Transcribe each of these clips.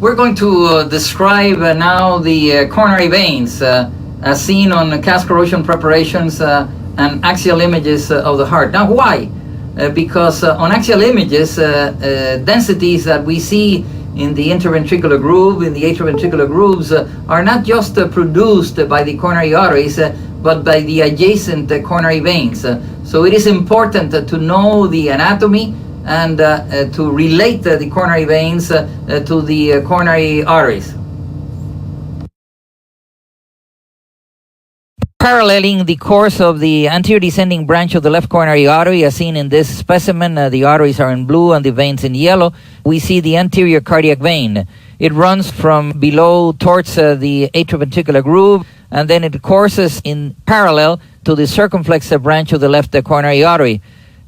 We're going to describe now the coronary veins as seen on cast corrosion preparations and axial images of the heart. Now, why? Because on axial images, densities that we see in the interventricular groove, in the atrioventricular grooves, are not just produced by the coronary arteries, but by the adjacent coronary veins. So it is important to know the anatomy and to relate the coronary veins to the coronary arteries. Paralleling the course of the anterior descending branch of the left coronary artery, as seen in this specimen, the arteries are in blue and the veins in yellow, we see the anterior cardiac vein. It runs from below towards the atrioventricular groove, and then it courses in parallel to the circumflex branch of the left coronary artery.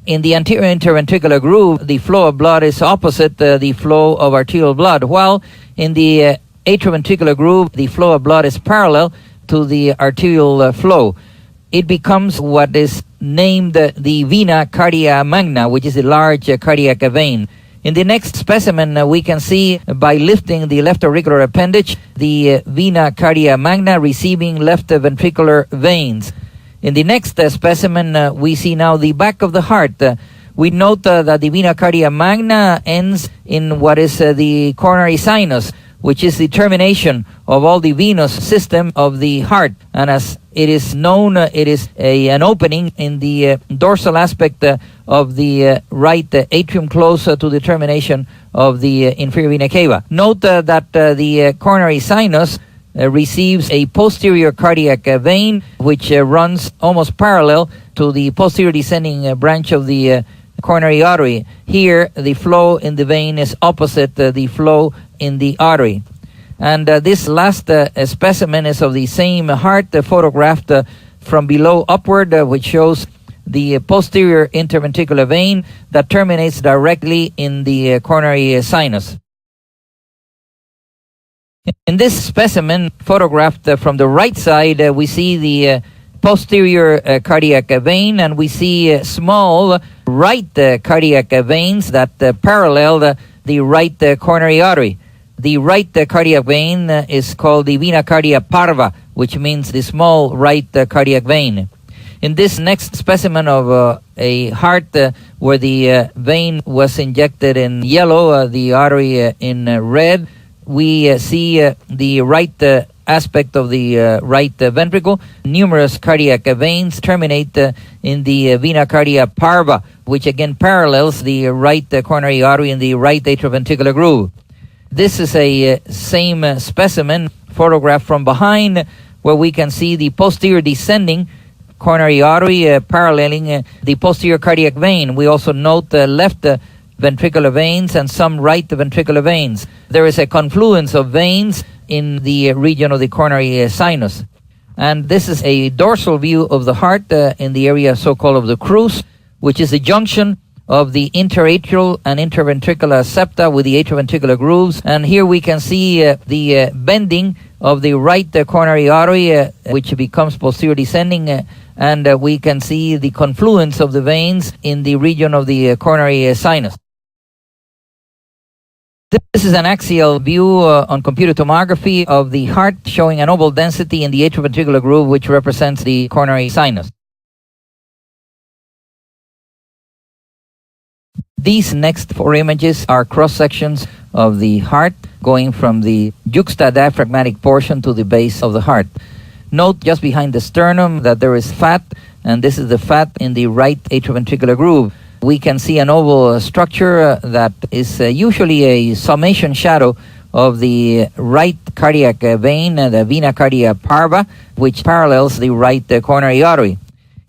In the anterior interventricular groove, the flow of blood is opposite the flow of arterial blood, while in the atrioventricular groove, the flow of blood is parallel to the arterial flow. It becomes what is named the vena cardia magna, which is a large cardiac vein. In the next specimen, we can see by lifting the left auricular appendage, the vena cardia magna receiving left ventricular veins. In the next specimen, we see now the back of the heart. We note that the vena cardia magna ends in what is the coronary sinus, which is the termination of all the venous system of the heart. And as it is known, it is an opening in the dorsal aspect of the right atrium close to the termination of the inferior vena cava. Note that the coronary sinus receives a posterior cardiac vein which runs almost parallel to the posterior descending branch of the coronary artery. Here, the flow in the vein is opposite the flow in the artery. And this last specimen is of the same heart, photographed from below upward, which shows the posterior interventricular vein that terminates directly in the coronary sinus. In this specimen, photographed from the right side, we see the posterior cardiac vein, and we see small right cardiac veins that parallel the right coronary artery. The right cardiac vein is called the vena cardia parva, which means the small right cardiac vein. In this next specimen of a heart where the vein was injected in yellow, the artery in red, we see the right aspect of the right ventricle. Numerous cardiac veins terminate in the vena cardia parva, which again parallels the right coronary artery in the right atrioventricular groove. This is a same specimen photographed from behind, where we can see the posterior descending coronary artery paralleling the posterior cardiac vein. We also note the left ventricular veins and some right ventricular veins. There is a confluence of veins in the region of the coronary sinus. And this is a dorsal view of the heart in the area so-called of the crus, which is the junction of the interatrial and interventricular septa with the atrioventricular grooves. And here we can see the bending of the right coronary artery, which becomes posterior descending, and we can see the confluence of the veins in the region of the coronary sinus. This is an axial view on computer tomography of the heart, showing an oval density in the atrioventricular groove, which represents the coronary sinus. These next four images are cross-sections of the heart, going from the juxtadiaphragmatic portion to the base of the heart. Note just behind the sternum that there is fat, and this is the fat in the right atrioventricular groove. We can see an oval structure that is usually a summation shadow of the right cardiac vein, the vena cardia parva, which parallels the right coronary artery.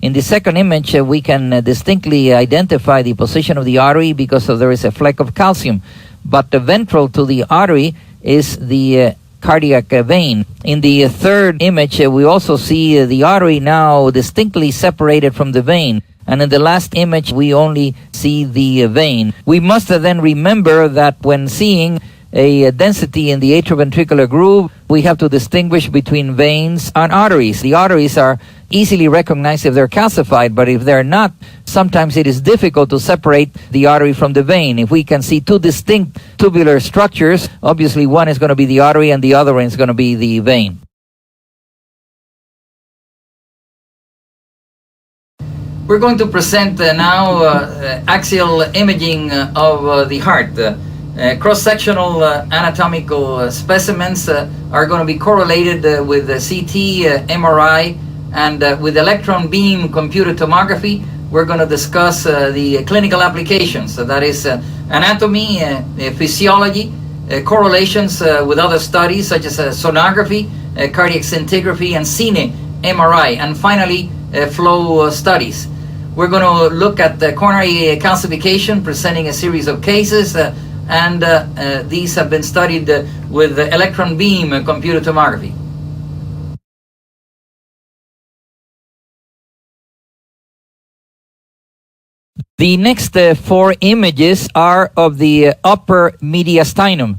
In the second image, we can distinctly identify the position of the artery because there is a fleck of calcium. But the ventral to the artery is the cardiac vein. In the third image, we also see the artery now distinctly separated from the vein. And in the last image, we only see the vein. We must then remember that when seeing a density in the atrioventricular groove, we have to distinguish between veins and arteries. The arteries are easily recognized if they're calcified, but if they're not, sometimes it is difficult to separate the artery from the vein. If we can see two distinct tubular structures, obviously one is going to be the artery and the other one is going to be the vein. We're going to present now axial imaging of the heart. Cross-sectional anatomical specimens are going to be correlated with CT, MRI, and with electron beam computed tomography. We're going to discuss the clinical applications. So that is anatomy, physiology, correlations with other studies such as sonography, cardiac scintigraphy, and cine MRI, and finally flow studies. We're going to look at the coronary calcification, presenting a series of cases, and these have been studied with electron beam computed tomography. The next four images are of the upper mediastinum.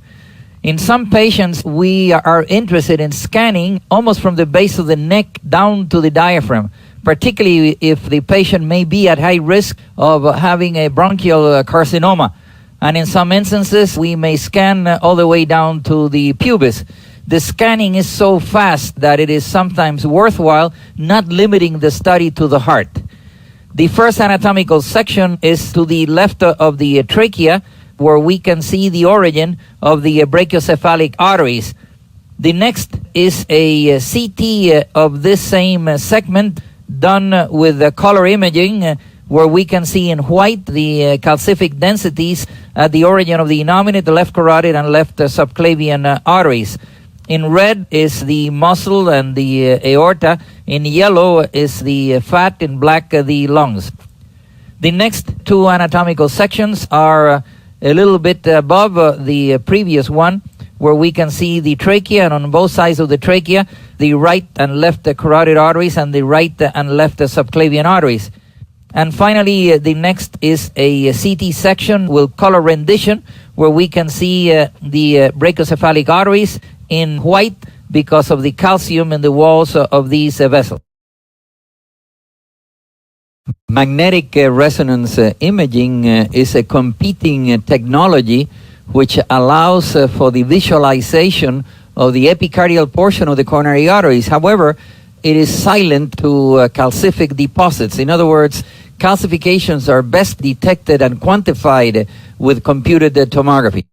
In some patients, we are interested in scanning almost from the base of the neck down to the diaphragm, particularly if the patient may be at high risk of having a bronchial carcinoma. And in some instances, we may scan all the way down to the pubis. The scanning is so fast that it is sometimes worthwhile not limiting the study to the heart. The first anatomical section is to the left of the trachea, where we can see the origin of the brachiocephalic arteries. The next is a CT of this same segment done with color imaging, where we can see in white the calcific densities at the origin of the innominate, the left carotid, and left subclavian arteries. In red is the muscle and the aorta. In yellow is the fat. In black, the lungs. The next two anatomical sections are a little bit above the previous one, where we can see the trachea, and on both sides of the trachea, the right and left carotid arteries and the right and left subclavian arteries. And finally, the next is a CT section with color rendition, where we can see the brachiocephalic arteries in white because of the calcium in the walls of these vessels. Magnetic resonance imaging is a competing technology which allows for the visualization of the epicardial portion of the coronary arteries. However, it is silent to calcific deposits. In other words, calcifications are best detected and quantified with computed tomography.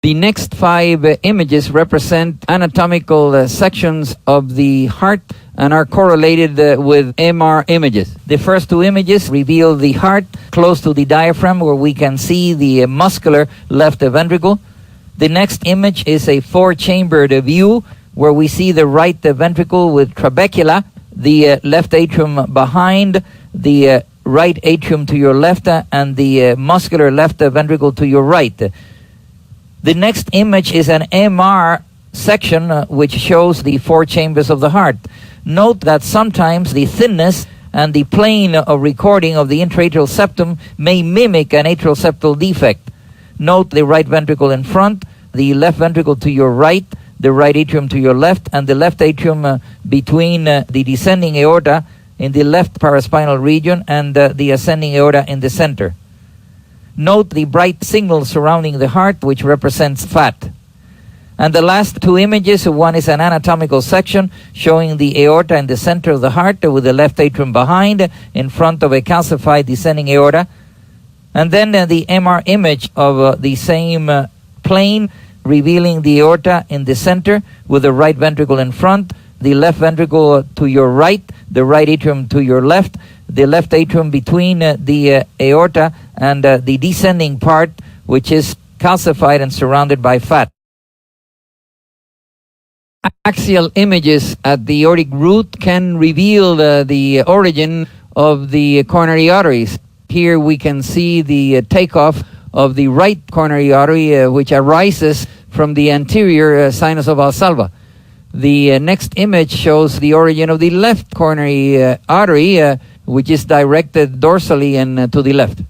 The next five images represent anatomical sections of the heart and are correlated with MR images. The first two images reveal the heart close to the diaphragm, where we can see the muscular left ventricle. The next image is a four-chambered view, where we see the right ventricle with trabecula, the left atrium behind, the right atrium to your left, and the muscular left ventricle to your right. The next image is an MR section which shows the four chambers of the heart. Note that sometimes the thinness and the plane of recording of the intraatrial septum may mimic an atrial septal defect. Note the right ventricle in front, the left ventricle to your right, the right atrium to your left, and the left atrium between the descending aorta in the left paraspinal region and the ascending aorta in the center. Note the bright signal surrounding the heart, which represents fat. And the last two images, one is an anatomical section showing the aorta in the center of the heart with the left atrium behind, in front of a calcified descending aorta. And then the MR image of the same plane, revealing the aorta in the center with the right ventricle in front, the left ventricle to your right, the right atrium to your left, the left atrium between the aorta and the descending part, which is calcified and surrounded by fat. Axial images at the aortic root can reveal the origin of the coronary arteries. Here we can see the takeoff of the right coronary artery, which arises from the anterior sinus of Valsalva. The next image shows the origin of the left coronary artery, which is directed dorsally and to the left.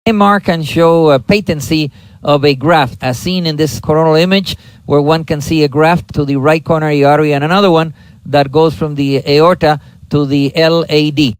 MR can show patency of a graft, as seen in this coronal image, where one can see a graft to the right coronary artery and another one that goes from the aorta to the LAD.